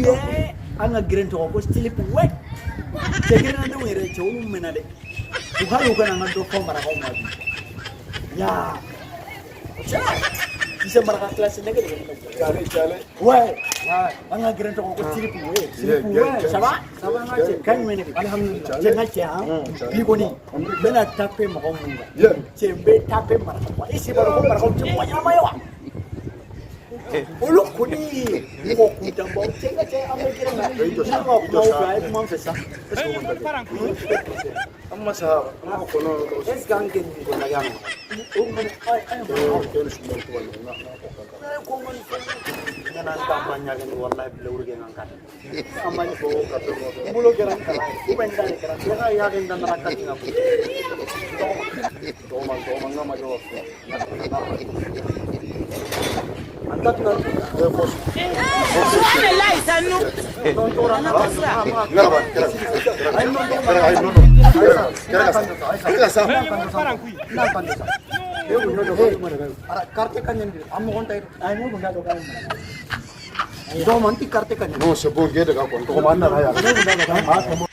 ye anga grento ko stilip we tegere na do ere cho umena de uhayo kana ngando ko mara ko mari ya bisa mara kelas ne Chale. we anga grento ko stilip we sama ngache kan mene alhamdulillah je ngache ha bi ko ni bena tape mo ko munga chembe tape mara ko isi baro ko mara ko chemo nyama yo Ulu kuni mo kuda mo chenga ame kira na mo drive mo fesa Amma sahaba ko no es gangen ko na yama ay ko man ngana kampanya gen wallahi blur gen angkat amani ko mulo geran kala benda ne kara ya ya gen dan rakat ngap to man ngama jo antat na bos wallahi sanu No, se puede que te cago, como anda allá.